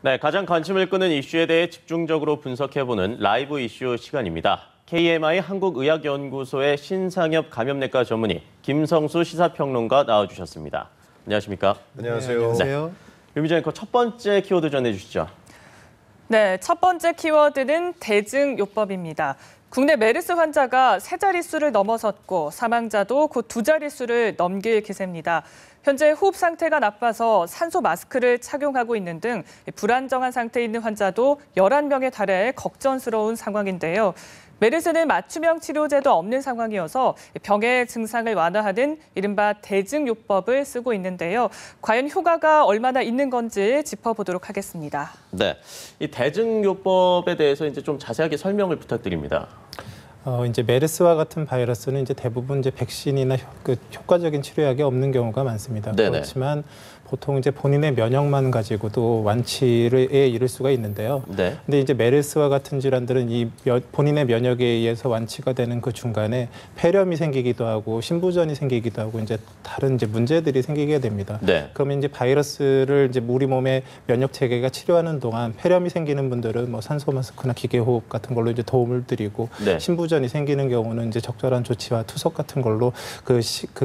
네, 가장 관심을 끄는 이슈에 대해 집중적으로 분석해보는 라이브 이슈 시간입니다. KMI 한국의학연구소의 신상엽 감염내과 전문의 김성수 시사평론가 나와주셨습니다. 안녕하십니까? 안녕하세요. 네, 안녕하세요. 윤미정 앵커 첫 번째 키워드 전해주시죠. 네, 첫 번째 키워드는 대증요법입니다. 국내 메르스 환자가 세 자릿수를 넘어섰고 사망자도 곧 두 자릿수를 넘길 기세입니다. 현재 호흡 상태가 나빠서 산소 마스크를 착용하고 있는 등 불안정한 상태에 있는 환자도 11명에 달해 걱정스러운 상황인데요. 메르스는 맞춤형 치료제도 없는 상황이어서 병의 증상을 완화하는 이른바 대증요법을 쓰고 있는데요. 과연 효과가 얼마나 있는 건지 짚어보도록 하겠습니다. 네, 이 대증요법에 대해서 이제 좀 자세하게 설명을 부탁드립니다. 이제 메르스와 같은 바이러스는 이제 대부분 이제 백신이나 효과적인 치료약이 없는 경우가 많습니다. 네네. 그렇지만 보통 이제 본인의 면역만 가지고도 완치에 이를 수가 있는데요. 네. 근데 이제 메르스와 같은 질환들은 본인의 면역에 의해서 완치가 되는 그 중간에 폐렴이 생기기도 하고 신부전이 생기기도 하고 이제 다른 이제 문제들이 생기게 됩니다. 네. 그러면 이제 바이러스를 이제 우리 몸의 면역 체계가 치료하는 동안 폐렴이 생기는 분들은 뭐 산소 마스크나 기계 호흡 같은 걸로 이제 도움을 드리고 네. 신부전이 생기는 경우는 이제 적절한 조치와 투석 같은 걸로 그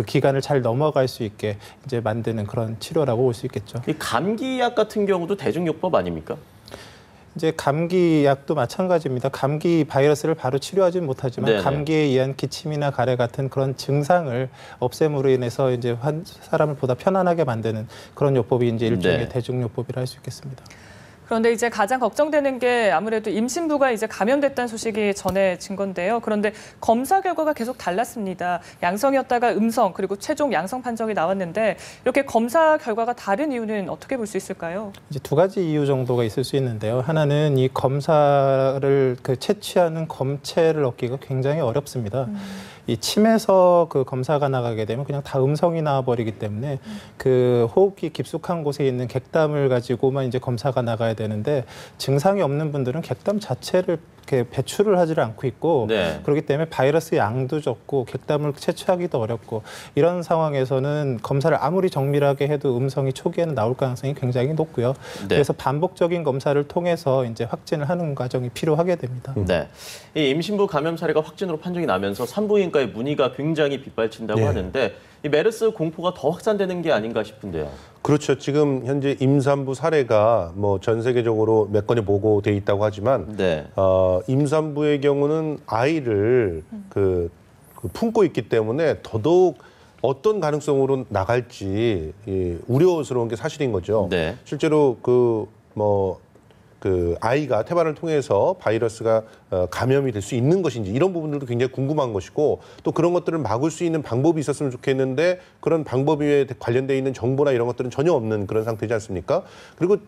기간을 잘 넘어갈 수 있게 이제 만드는 그런 치료라고 볼 수 있겠죠. 이 감기약 같은 경우도 대증요법 아닙니까? 이제 감기약도 마찬가지입니다. 감기 바이러스를 바로 치료하지는 못하지만 네네. 감기에 의한 기침이나 가래 같은 그런 증상을 없앰으로 인해서 이제 사람을 보다 편안하게 만드는 그런 요법이 이제 일종의 네. 대증요법이라 할 수 있겠습니다. 그런데 이제 가장 걱정되는 게 아무래도 임신부가 이제 감염됐다는 소식이 전해진 건데요. 그런데 검사 결과가 계속 달랐습니다. 양성이었다가 음성 그리고 최종 양성 판정이 나왔는데 이렇게 검사 결과가 다른 이유는 어떻게 볼 수 있을까요? 이제 두 가지 이유 정도가 있을 수 있는데요. 하나는 이 검사를 채취하는 검체를 얻기가 굉장히 어렵습니다. 이 침에서 그 검사가 나가게 되면 그냥 다 음성이 나와버리기 때문에 그 호흡기 깊숙한 곳에 있는 객담을 가지고만 이제 검사가 나가야 되는데 증상이 없는 분들은 객담 자체를 이렇게 배출을 하지를 않고 있고 네. 그렇기 때문에 바이러스 양도 적고 객담을 채취하기도 어렵고 이런 상황에서는 검사를 아무리 정밀하게 해도 음성이 초기에는 나올 가능성이 굉장히 높고요. 네. 그래서 반복적인 검사를 통해서 이제 확진을 하는 과정이 필요하게 됩니다. 네, 이 임신부 감염 사례가 확진으로 판정이 나면서 산부인과의 문의가 굉장히 빗발친다고 네. 하는데 이 메르스 공포가 더 확산되는 게 아닌가 싶은데요. 그렇죠. 지금 현재 임산부 사례가 뭐 전 세계적으로 몇 건이 보고돼 있다고 하지만 네. 임산부의 경우는 아이를 품고 있기 때문에 더더욱 어떤 가능성으로 나갈지 우려스러운 게 사실인 거죠. 네. 실제로 아이가 태반을 통해서 바이러스가 감염이 될 수 있는 것인지 이런 부분들도 굉장히 궁금한 것이고 또 그런 것들을 막을 수 있는 방법이 있었으면 좋겠는데 그런 방법에 관련돼 있는 정보나 이런 것들은 전혀 없는 그런 상태지 않습니까? 그리고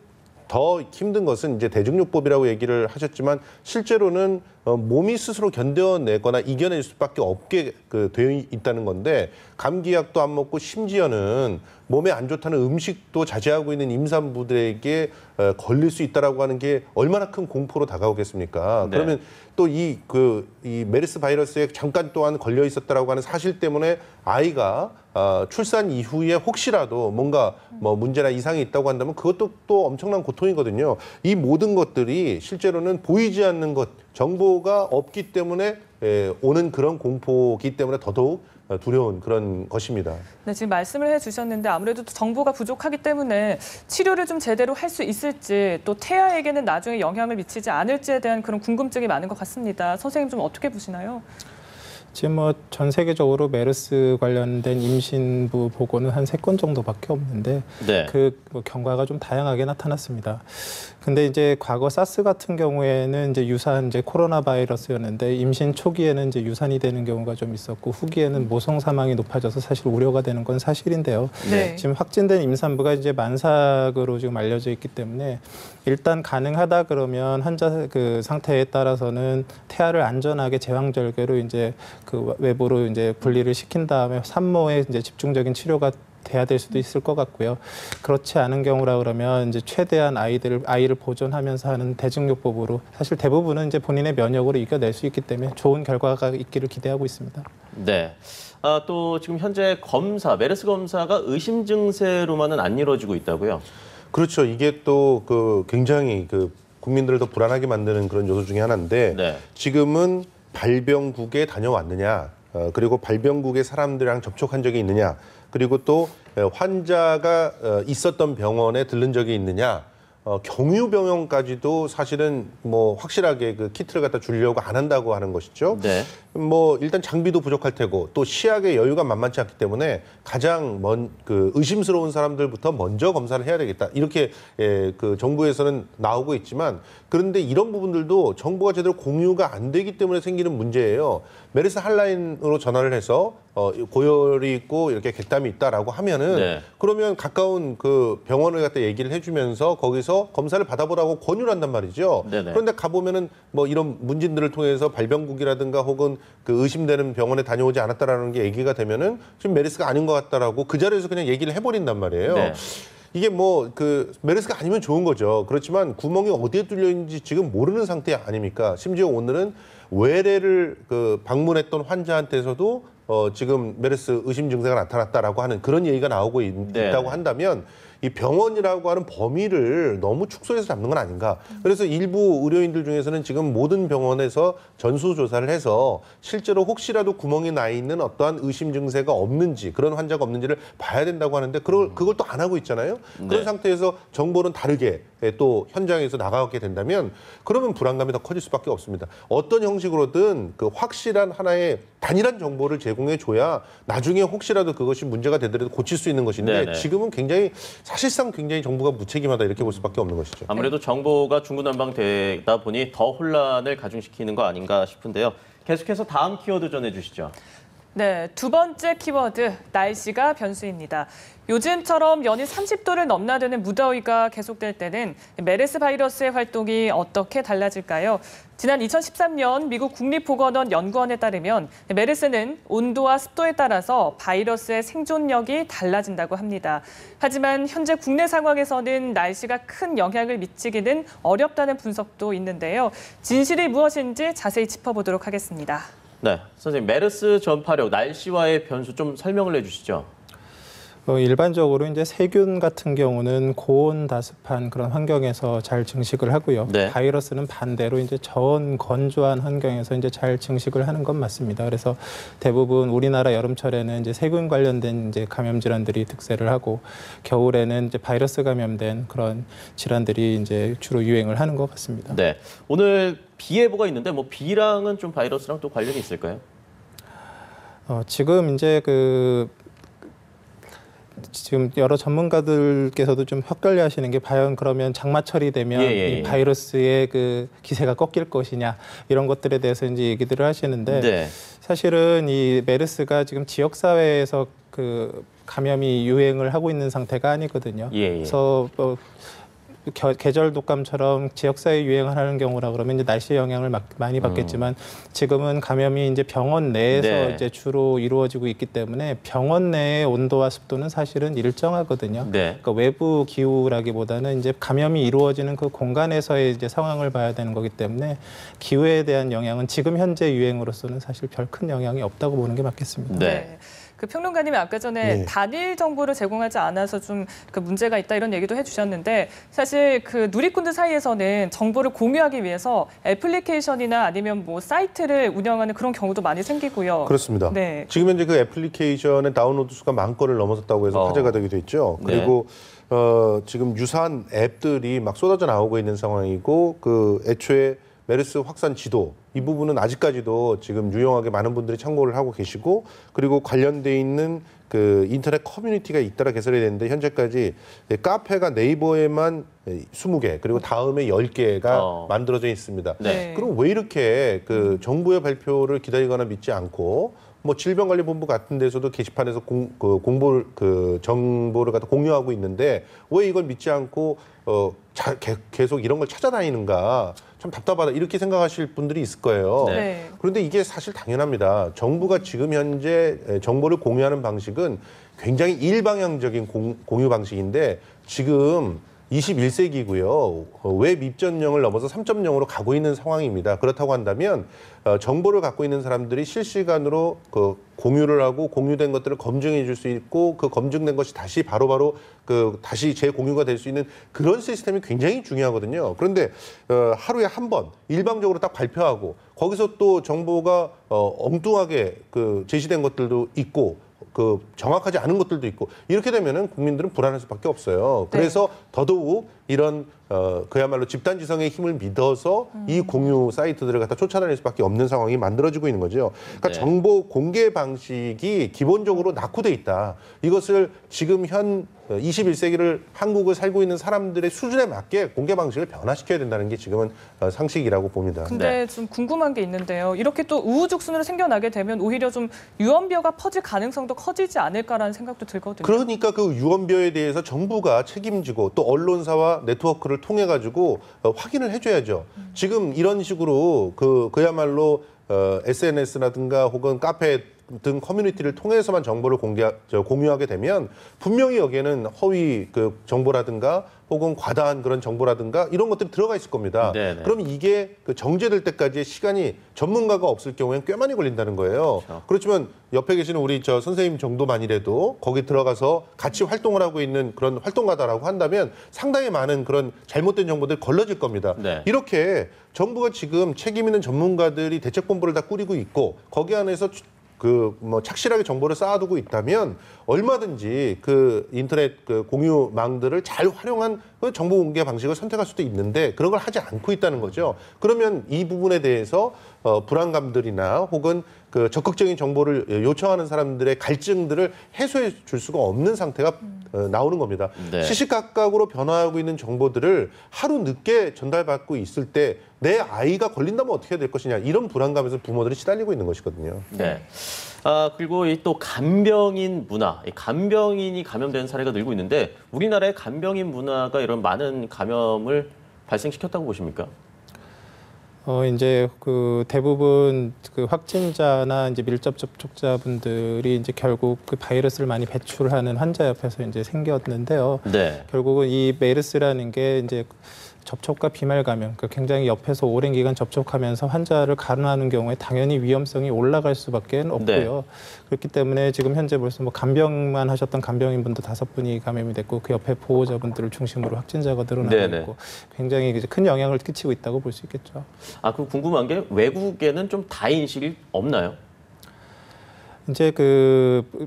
더 힘든 것은 이제 대증요법이라고 얘기를 하셨지만 실제로는 몸이 스스로 견뎌내거나 이겨낼 수밖에 없게 되어 있다는 건데 감기약도 안 먹고 심지어는 몸에 안 좋다는 음식도 자제하고 있는 임산부들에게 걸릴 수 있다라고 하는 게 얼마나 큰 공포로 다가오겠습니까? 네. 그러면 또 이 메르스 바이러스에 잠깐 동안 걸려 있었다라고 하는 사실 때문에 아이가 출산 이후에 혹시라도 뭔가 문제나 이상이 있다고 한다면 그것도 또 엄청난 고통이거든요. 이 모든 것들이 실제로는 보이지 않는 것, 정보가 없기 때문에 오는 그런 공포이기 때문에 더더욱 두려운 그런 것입니다. 네, 지금 말씀을 해주셨는데 아무래도 정보가 부족하기 때문에 치료를 좀 제대로 할 수 있을지 또 태아에게는 나중에 영향을 미치지 않을지에 대한 그런 궁금증이 많은 것 같습니다. 선생님 좀 어떻게 보시나요? 지금 뭐 전 세계적으로 메르스 관련된 임신부 보고는 한 3건 정도밖에 없는데 네. 뭐 경과가 좀 다양하게 나타났습니다. 근데 이제 과거 사스 같은 경우에는 이제 유산 이제 코로나 바이러스였는데 임신 초기에는 이제 유산이 되는 경우가 좀 있었고 후기에는 모성 사망이 높아져서 사실 우려가 되는 건 사실인데요. 네. 지금 확진된 임산부가 이제 만삭으로 지금 알려져 있기 때문에 일단 가능하다 그러면 환자 그 상태에 따라서는 태아를 안전하게 제왕절개로 이제 그 외부로 이제 분리를 시킨 다음에 산모에 이제 집중적인 치료가 돼야 될 수도 있을 것 같고요. 그렇지 않은 경우라 그러면 이제 최대한 아이를 보존하면서 하는 대증요법으로 사실 대부분은 이제 본인의 면역으로 이겨낼 수 있기 때문에 좋은 결과가 있기를 기대하고 있습니다. 네. 또 지금 현재 메르스 검사가 의심 증세로만은 안 이루어지고 있다고요? 그렇죠. 이게 또 그 굉장히 그 국민들을 더 불안하게 만드는 그런 요소 중에 하나인데 네. 지금은 발병국에 다녀왔느냐, 그리고 발병국의 사람들이랑 접촉한 적이 있느냐, 그리고 또 환자가 있었던 병원에 들른 적이 있느냐, 경유병원까지도 사실은 뭐 확실하게 그 키트를 갖다 주려고 안 한다고 하는 것이죠. 네. 뭐 일단 장비도 부족할 테고 또 시약의 여유가 만만치 않기 때문에 가장 그 의심스러운 사람들부터 먼저 검사를 해야 되겠다. 이렇게 그 정부에서는 나오고 있지만 그런데 이런 부분들도 정보가 제대로 공유가 안 되기 때문에 생기는 문제예요. 메르스 핫라인으로 전화를 해서 고열이 있고 이렇게 객담이 있다라고 하면은 네. 그러면 가까운 그 병원을 갖다 얘기를 해주면서 거기서 검사를 받아보라고 권유를 한단 말이죠. 네네. 그런데 가보면은 뭐 이런 문진들을 통해서 발병국이라든가 혹은 그 의심되는 병원에 다녀오지 않았다라는 게 얘기가 되면은 지금 메르스가 아닌 것 같다라고 그 자리에서 그냥 얘기를 해버린단 말이에요. 네. 이게 뭐 그 메르스가 아니면 좋은 거죠. 그렇지만 구멍이 어디에 뚫려 있는지 지금 모르는 상태 아닙니까? 심지어 오늘은 외래를 그 방문했던 환자한테서도 지금 메르스 의심 증세가 나타났다라고 하는 그런 얘기가 나오고 있다고 한다면 이 병원이라고 하는 범위를 너무 축소해서 잡는 건 아닌가. 그래서 일부 의료인들 중에서는 지금 모든 병원에서 전수조사를 해서 실제로 혹시라도 구멍이 나 있는 어떠한 의심 증세가 없는지 그런 환자가 없는지를 봐야 된다고 하는데 그걸 또 안 하고 있잖아요. 그런 네. 상태에서 정보는 다르게 또 현장에서 나가게 된다면 그러면 불안감이 더 커질 수밖에 없습니다. 어떤 형식으로든 그 확실한 하나의 단일한 정보를 제공해 줘야 나중에 혹시라도 그것이 문제가 되더라도 고칠 수 있는 것인데 네네. 지금은 굉장히 사실상 굉장히 정부가 무책임하다 이렇게 볼 수밖에 없는 것이죠. 아무래도 정보가 중구난방되다 보니 더 혼란을 가중시키는 거 아닌가 싶은데요. 계속해서 다음 키워드 전해주시죠. 네, 두 번째 키워드, 날씨가 변수입니다. 요즘처럼 연이 30도를 넘나드는 무더위가 계속될 때는 메르스 바이러스의 활동이 어떻게 달라질까요? 지난 2013년 미국 국립보건원 연구원에 따르면 메르스는 온도와 습도에 따라서 바이러스의 생존력이 달라진다고 합니다. 하지만 현재 국내 상황에서는 날씨가 큰 영향을 미치기는 어렵다는 분석도 있는데요. 진실이 무엇인지 자세히 짚어보도록 하겠습니다. 네, 선생님 메르스 전파력, 날씨와의 변수 좀 설명을 해주시죠. 일반적으로 이제 세균 같은 경우는 고온 다습한 그런 환경에서 잘 증식을 하고요. 네. 바이러스는 반대로 이제 저온 건조한 환경에서 이제 잘 증식을 하는 건 맞습니다. 그래서 대부분 우리나라 여름철에는 이제 세균 관련된 이제 감염 질환들이 득세를 하고 겨울에는 이제 바이러스 감염된 그런 질환들이 이제 주로 유행을 하는 것 같습니다. 네, 오늘 비 예보가 있는데 뭐 비랑은 좀 바이러스랑 또 관련이 있을까요? 지금 이제 지금 여러 전문가들께서도 좀 헷갈려하시는 게 과연 그러면 장마철이 되면 이 바이러스의 그 기세가 꺾일 것이냐 이런 것들에 대해서 이제 얘기들을 하시는데 네. 사실은 이 메르스가 지금 지역 사회에서 그 감염이 유행을 하고 있는 상태가 아니거든요. 그래서 계절 독감처럼 지역사회 유행을 하는 경우라 그러면 이제 날씨 영향을 많이 받겠지만 지금은 감염이 이제 병원 내에서 네. 이제 주로 이루어지고 있기 때문에 병원 내의 온도와 습도는 사실은 일정하거든요. 네. 그러니까 외부 기후라기보다는 이제 감염이 이루어지는 그 공간에서의 이제 상황을 봐야 되는 거기 때문에 기후에 대한 영향은 지금 현재 유행으로서는 사실 별 큰 영향이 없다고 보는 게 맞겠습니다. 네. 그 평론가님이 아까 전에 네. 단일 정보를 제공하지 않아서 좀 그 문제가 있다 이런 얘기도 해주셨는데 사실 그 누리꾼들 사이에서는 정보를 공유하기 위해서 애플리케이션이나 아니면 뭐 사이트를 운영하는 그런 경우도 많이 생기고요. 그렇습니다. 네. 지금 현재 그 애플리케이션의 다운로드 수가 10,000건을 넘어섰다고 해서 화제가 되기도 했죠. 네. 그리고 지금 유사한 앱들이 막 쏟아져 나오고 있는 상황이고 그 애초에 메르스 확산 지도 이 부분은 아직까지도 지금 유용하게 많은 분들이 참고를 하고 계시고 그리고 관련돼 있는 그 인터넷 커뮤니티가 잇따라 개설이 됐는데 현재까지 카페가 네이버에만 20개 그리고 다음에 10개가 만들어져 있습니다. 네. 그럼 왜 이렇게 그 정부의 발표를 기다리거나 믿지 않고 뭐 질병관리본부 같은 데서도 게시판에서 정보를 갖다 공유하고 있는데 왜 이걸 믿지 않고 계속 이런 걸 찾아다니는가 참 답답하다 이렇게 생각하실 분들이 있을 거예요. 네. 그런데 이게 사실 당연합니다. 정부가 지금 현재 정보를 공유하는 방식은 굉장히 일방향적인 공유 방식인데 지금 21세기고요. 웹 입점령을 넘어서 3.0으로 가고 있는 상황입니다. 그렇다고 한다면 정보를 갖고 있는 사람들이 실시간으로 그 공유를 하고 공유된 것들을 검증해 줄 수 있고 그 검증된 것이 다시 바로바로 다시 재공유가 될 수 있는 그런 시스템이 굉장히 중요하거든요. 그런데 하루에 한 번 일방적으로 딱 발표하고 거기서 또 정보가 엉뚱하게 제시된 것들도 있고 정확하지 않은 것들도 있고 이렇게 되면은 국민들은 불안할 수밖에 없어요. 그래서 더더욱 이런 그야말로 집단지성의 힘을 믿어서 이 공유 사이트들을 갖다 쫓아다닐 수밖에 없는 상황이 만들어지고 있는 거죠. 그러니까 정보 공개 방식이 기본적으로 낙후돼 있다. 이것을 지금 현 21세기를 한국을 살고 있는 사람들의 수준에 맞게 공개 방식을 변화시켜야 된다는 게 지금은 상식이라고 봅니다. 근데 좀 궁금한 게 있는데요. 이렇게 또 우후죽순으로 생겨나게 되면 오히려 좀 유언비어가 퍼질 가능성도 커지지 않을까라는 생각도 들거든요. 그러니까 그 유언비어에 대해서 정부가 책임지고 또 언론사와 네트워크를 통해 가지고 확인을 해줘야죠. 지금 이런 식으로 그야말로 SNS라든가 혹은 카페 등 커뮤니티를 통해서만 정보를 공유하게 되면 분명히 여기에는 허위 정보라든가 혹은 과다한 그런 정보라든가 이런 것들이 들어가 있을 겁니다. 네네. 그럼 이게 정제될 때까지의 시간이 전문가가 없을 경우에는 꽤 많이 걸린다는 거예요. 그렇죠. 그렇지만 옆에 계시는 우리 선생님 정도만이라도 거기 들어가서 같이 활동을 하고 있는 그런 활동가다라고 한다면 상당히 많은 그런 잘못된 정보들이 걸러질 겁니다. 네. 이렇게 정부가 지금 책임 있는 전문가들이 대책본부를 다 꾸리고 있고 거기 안에서 착실하게 정보를 쌓아두고 있다면 얼마든지 인터넷 공유망들을 잘 활용한 정보 공개 방식을 선택할 수도 있는데 그런 걸 하지 않고 있다는 거죠. 그러면 이 부분에 대해서 불안감들이나 혹은 적극적인 정보를 요청하는 사람들의 갈증들을 해소해 줄 수가 없는 상태가 나오는 겁니다. 네. 시시각각으로 변화하고 있는 정보들을 하루 늦게 전달받고 있을 때 내 아이가 걸린다면 어떻게 될 것이냐 이런 불안감에서 부모들이 시달리고 있는 것이거든요. 네. 그리고 이 또 간병인 문화, 이 간병인이 감염된 사례가 늘고 있는데 우리나라의 간병인 문화가 이런 많은 감염을 발생시켰다고 보십니까? 이제 대부분 확진자나 이제 밀접 접촉자분들이 이제 결국 바이러스를 많이 배출하는 환자 옆에서 이제 생겼는데요. 네. 결국은 이 메르스라는 게 이제 접촉과 비말 감염, 그러니까 굉장히 옆에서 오랜 기간 접촉하면서 환자를 간호하는 경우에 당연히 위험성이 올라갈 수밖에 없고요. 네. 그렇기 때문에 지금 현재 벌써 간병만 하셨던 간병인분도 5분이 감염이 됐고 그 옆에 보호자분들을 중심으로 확진자가 늘어나고 네네. 있고 굉장히 이제 큰 영향을 끼치고 있다고 볼 수 있겠죠. 그럼 궁금한 게 외국에는 좀 다인식이 없나요? 이제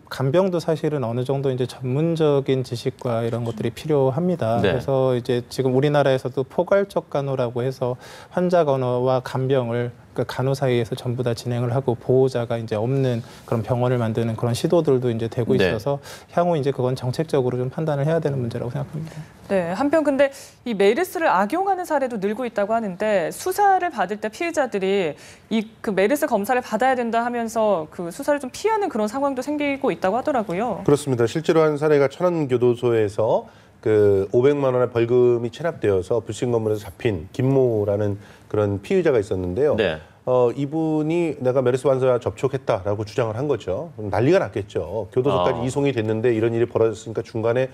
간병도 사실은 어느 정도 이제 전문적인 지식과 이런 것들이 필요합니다. 네. 그래서 이제 지금 우리나라에서도 포괄적 간호라고 해서 환자 간호와 간병을 간호 사이에서 전부 다 진행을 하고 보호자가 이제 없는 그런 병원을 만드는 그런 시도들도 이제 되고 네. 있어서 향후 이제 그건 정책적으로 좀 판단을 해야 되는 문제라고 생각합니다. 네, 한편 근데 이 메르스를 악용하는 사례도 늘고 있다고 하는데 수사를 받을 때 피해자들이 이 메르스 검사를 받아야 된다 하면서 수사를 좀 피하는 그런 상황도 생기고 있다고 하더라고요. 그렇습니다. 실제로 한 사례가 천안교도소에서 500만 원의 벌금이 체납되어서 불신 검문에서 잡힌 김모라는 그런 피의자가 있었는데요. 네. 이분이 내가 메르스 환자와 접촉했다라고 주장을 한 거죠. 난리가 났겠죠. 교도소까지 이송이 됐는데 이런 일이 벌어졌으니까 중간에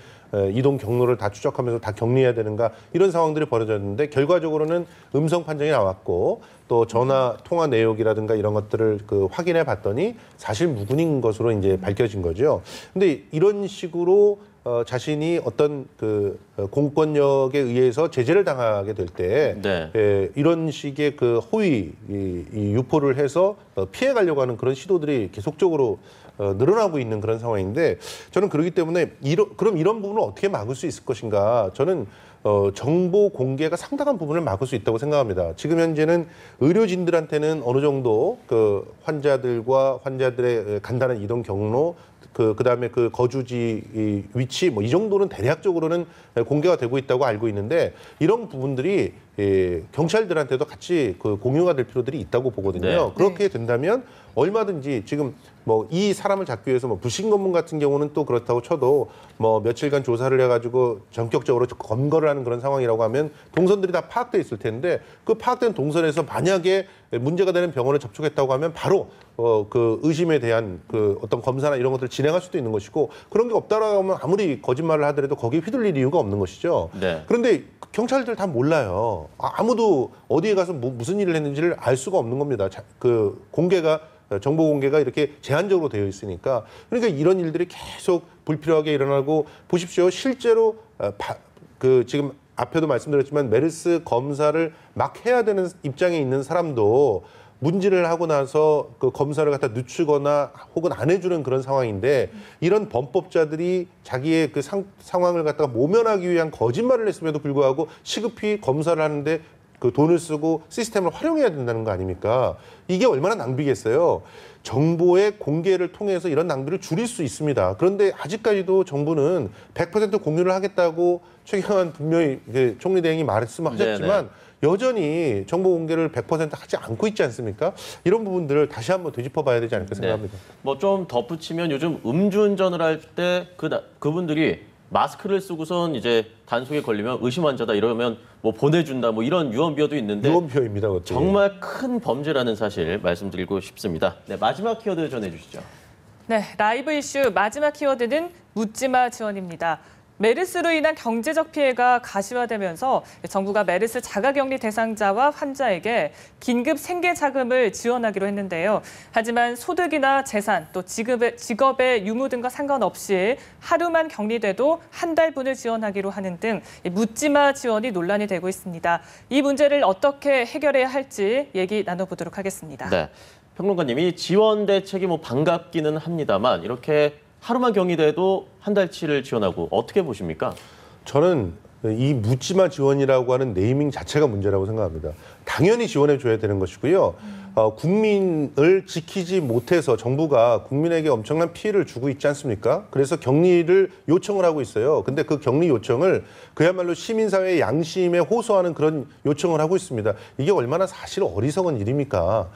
이동 경로를 다 추적하면서 다 격리해야 되는가 이런 상황들이 벌어졌는데 결과적으로는 음성 판정이 나왔고 또 전화 통화 내역이라든가 이런 것들을 확인해 봤더니 사실 무근인 것으로 이제 밝혀진 거죠. 근데 이런 식으로 자신이 어떤 공권력에 의해서 제재를 당하게 될 때 네. 이런 식의 호의 유포를 해서 피해 가려고 하는 그런 시도들이 계속적으로 늘어나고 있는 그런 상황인데 저는 그렇기 때문에 그럼 이런 부분을 어떻게 막을 수 있을 것인가 저는 정보 공개가 상당한 부분을 막을 수 있다고 생각합니다. 지금 현재는 의료진들한테는 어느 정도 환자들과 환자들의 간단한 이동 경로 그다음에 거주지 위치 이 정도는 대략적으로는 공개가 되고 있다고 알고 있는데 이런 부분들이 경찰들한테도 같이 공유가 될 필요들이 있다고 보거든요. 네. 그렇게 된다면 얼마든지 지금 뭐 이 사람을 잡기 위해서 뭐 부신검문 같은 경우는 또 그렇다고 쳐도 뭐 며칠간 조사를 해가지고 전격적으로 검거를 하는 그런 상황이라고 하면 동선들이 다 파악돼 있을 텐데 그 파악된 동선에서 만약에 문제가 되는 병원을 접촉했다고 하면 바로 그 의심에 대한 그 어떤 검사나 이런 것들을 진행할 수도 있는 것이고 그런 게 없다라고 하면 아무리 거짓말을 하더라도 거기에 휘둘릴 이유가 없는 것이죠. 네. 그런데 경찰들 다 몰라요. 아무도 어디에 가서 무슨 일을 했는지를 알 수가 없는 겁니다. 그 정보 공개가 이렇게 제한적으로 되어 있으니까 그러니까 이런 일들이 계속 불필요하게 일어나고 보십시오. 실제로 그 지금 앞에도 말씀드렸지만 메르스 검사를 막 해야 되는 입장에 있는 사람도 문진을 하고 나서 그 검사를 갖다 늦추거나 혹은 안 해주는 그런 상황인데 이런 범법자들이 자기의 그 상황을 갖다가 모면하기 위한 거짓말을 했음에도 불구하고 시급히 검사를 하는데 그 돈을 쓰고 시스템을 활용해야 된다는 거 아닙니까? 이게 얼마나 낭비겠어요. 정보의 공개를 통해서 이런 낭비를 줄일 수 있습니다. 그런데 아직까지도 정부는 100% 공유를 하겠다고 최경환 분명히 총리 대행이 말씀하셨지만 여전히 정보 공개를 100% 하지 않고 있지 않습니까? 이런 부분들을 다시 한번 되짚어봐야 되지 않을까 생각합니다. 뭐 좀 덧붙이면 요즘 음주운전을 할 때 그분들이 마스크를 쓰고선 이제 단속에 걸리면 의심 환자다 이러면 뭐 보내준다 뭐 이런 유언비어도 있는데 유언비어입니다. 그것도. 정말 큰 범죄라는 사실 말씀드리고 싶습니다. 네, 마지막 키워드 전해주시죠. 네, 라이브 이슈 마지막 키워드는 묻지마 지원입니다. 메르스로 인한 경제적 피해가 가시화되면서 정부가 메르스 자가격리 대상자와 환자에게 긴급 생계자금을 지원하기로 했는데요. 하지만 소득이나 재산, 또 직업의 유무 등과 상관없이 하루만 격리돼도 한 달분을 지원하기로 하는 등 묻지마 지원이 논란이 되고 있습니다. 이 문제를 어떻게 해결해야 할지 얘기 나눠보도록 하겠습니다. 네, 평론가님이 지원 대책이 뭐 반갑기는 합니다만 이렇게 하루만 격리돼도 한 달치를 지원하고 어떻게 보십니까? 저는 이 묻지마 지원이라고 하는 네이밍 자체가 문제라고 생각합니다. 당연히 지원해 줘야 되는 것이고요. 국민을 지키지 못해서 정부가 국민에게 엄청난 피해를 주고 있지 않습니까? 그래서 격리를 요청을 하고 있어요. 근데 그 격리 요청을 그야말로 시민사회의 양심에 호소하는 그런 요청을 하고 있습니다. 이게 얼마나 사실 어리석은 일입니까?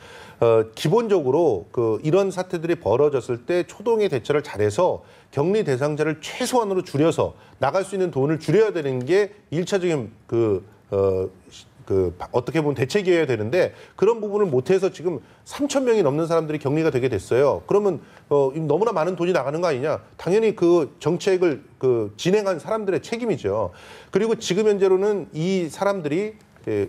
기본적으로 이런 사태들이 벌어졌을 때 초동의 대처를 잘해서 격리 대상자를 최소한으로 줄여서 나갈 수 있는 돈을 줄여야 되는 게 1차적인 어떻게 보면 대책이어야 되는데 그런 부분을 못해서 지금 3,000명이 넘는 사람들이 격리가 되게 됐어요. 그러면 너무나 많은 돈이 나가는 거 아니냐? 당연히 그 정책을 진행한 사람들의 책임이죠. 그리고 지금 현재로는 이 사람들이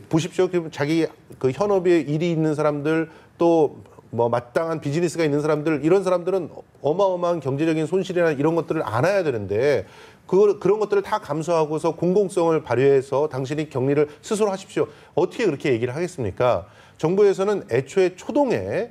보십시오. 자기 그 현업에 일이 있는 사람들 또 뭐 마땅한 비즈니스가 있는 사람들 이런 사람들은 어마어마한 경제적인 손실이나 이런 것들을 안아야 되는데 그런 것들을 다 감수하고서 공공성을 발휘해서 당신이 격리를 스스로 하십시오. 어떻게 그렇게 얘기를 하겠습니까? 정부에서는 애초에 초동에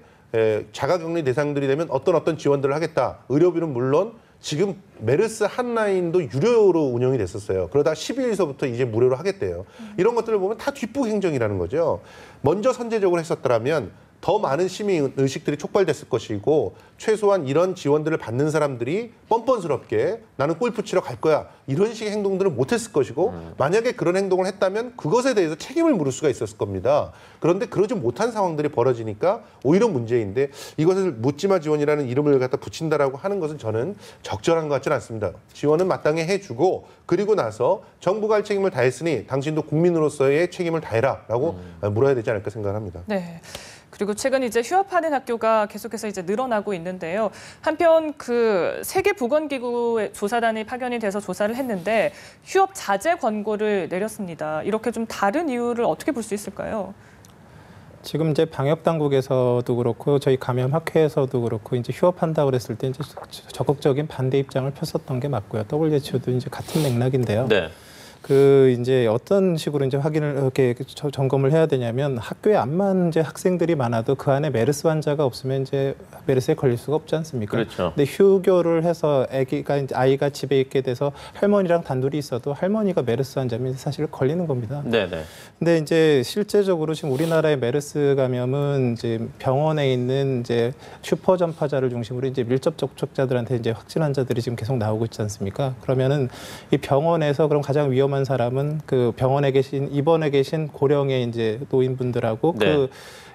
자가격리 대상들이 되면 어떤 지원들을 하겠다. 의료비는 물론 지금 메르스 한라인도 유료로 운영이 됐었어요. 그러다 12일서부터 이제 무료로 하겠대요. 이런 것들을 보면 다 뒷북 행정이라는 거죠. 먼저 선제적으로 했었더라면 더 많은 시민 의식들이 촉발됐을 것이고 최소한 이런 지원들을 받는 사람들이 뻔뻔스럽게 나는 골프 치러 갈 거야 이런 식의 행동들을 못했을 것이고 만약에 그런 행동을 했다면 그것에 대해서 책임을 물을 수가 있었을 겁니다. 그런데 그러지 못한 상황들이 벌어지니까 오히려 문제인데 이것을 묻지마 지원이라는 이름을 갖다 붙인다라고 하는 것은 저는 적절한 것 같지는 않습니다. 지원은 마땅히 해주고 그리고 나서 정부가 할 책임을 다했으니 당신도 국민으로서의 책임을 다해라라고 물어야 되지 않을까 생각합니다. 네. 그리고 최근 이제 휴업하는 학교가 계속해서 이제 늘어나고 있는데요. 한편 그 세계보건기구의 조사단이 파견이 돼서 조사를 했는데 휴업 자제 권고를 내렸습니다. 이렇게 좀 다른 이유를 어떻게 볼 수 있을까요? 지금 이제 방역 당국에서도 그렇고 저희 감염학회에서도 그렇고 이제 휴업한다 그랬을 때 이제 적극적인 반대 입장을 폈었던 게 맞고요. WHO도 이제 같은 맥락인데요. 네. 이제 어떤 식으로 이제 확인을 이렇게 점검을 해야 되냐면 학교에 암만 이제 학생들이 많아도 그 안에 메르스 환자가 없으면 이제 메르스에 걸릴 수가 없지 않습니까? 그렇죠. 근데 휴교를 해서 아이가 집에 있게 돼서 할머니랑 단둘이 있어도 할머니가 메르스 환자면 사실 걸리는 겁니다. 네네. 근데 이제 실제적으로 지금 우리나라의 메르스 감염은 이제 병원에 있는 이제 슈퍼 전파자를 중심으로 이제 밀접 접촉자들한테 이제 확진 환자들이 지금 계속 나오고 있지 않습니까? 그러면은 이 병원에서 그럼 가장 위험한 사람은 그 병원에 계신 입원해 계신 고령의 이제 노인분들하고 네.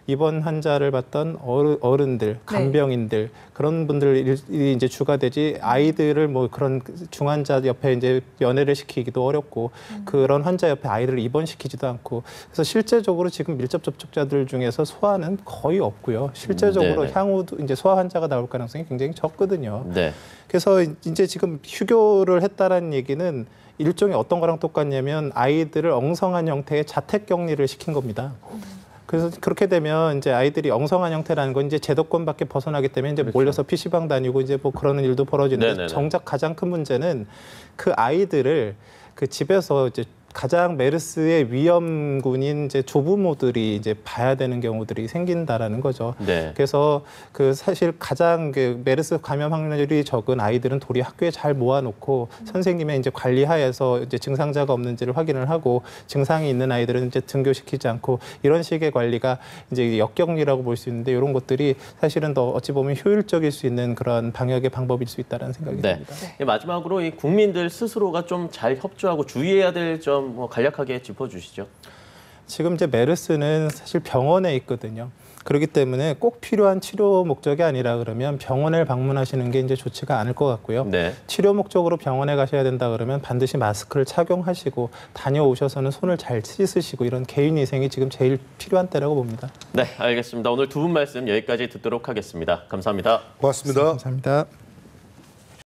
입원 환자를 봤던 어른들, 간병인들 그런 분들이 이제 주가 되지 아이들을 뭐 그런 중환자 옆에 이제 면회를 시키기도 어렵고 그런 환자 옆에 아이를 입원시키지도 않고 그래서 실제적으로 지금 밀접 접촉자들 중에서 소아는 거의 없고요. 실제적으로 향후도 이제 소아 환자가 나올 가능성이 굉장히 적거든요. 네. 그래서 이제 지금 휴교를 했다라는 얘기는 일종의 어떤 거랑 똑같냐면 아이들을 엉성한 형태의 자택 격리를 시킨 겁니다. 그래서 그렇게 되면 이제 아이들이 엉성한 형태라는 건 이제 제도권 밖에 벗어나기 때문에 이제 몰려서 PC방 다니고 이제 뭐 그러는 일도 벌어지는데 네네네. 정작 가장 큰 문제는 그 아이들을 그 집에서 이제 가장 메르스의 위험군인 이제 조부모들이 이제 봐야 되는 경우들이 생긴다라는 거죠. 네. 그래서 그 사실 가장 그 메르스 감염 확률이 적은 아이들은 도리 학교에 잘 모아놓고 선생님의 이제 관리하에서 이제 증상자가 없는지를 확인을 하고 증상이 있는 아이들은 이제 등교시키지 않고 이런 식의 관리가 이제 역격리라고 볼 수 있는데 이런 것들이 사실은 더 어찌 보면 효율적일 수 있는 그런 방역의 방법일 수 있다는 생각이 듭니다. 네. 마지막으로 이 국민들 스스로가 좀 잘 협조하고 주의해야 될 점 뭐 간략하게 짚어주시죠. 지금 이제 메르스는 사실 병원에 있거든요. 그렇기 때문에 꼭 필요한 치료 목적이 아니라 그러면 병원을 방문하시는 게 이제 좋지가 않을 것 같고요. 네. 치료 목적으로 병원에 가셔야 된다 그러면 반드시 마스크를 착용하시고 다녀오셔서는 손을 잘 씻으시고 이런 개인 위생이 지금 제일 필요한 때라고 봅니다. 네, 알겠습니다. 오늘 두 분 말씀 여기까지 듣도록 하겠습니다. 감사합니다. 고맙습니다. 감사합니다.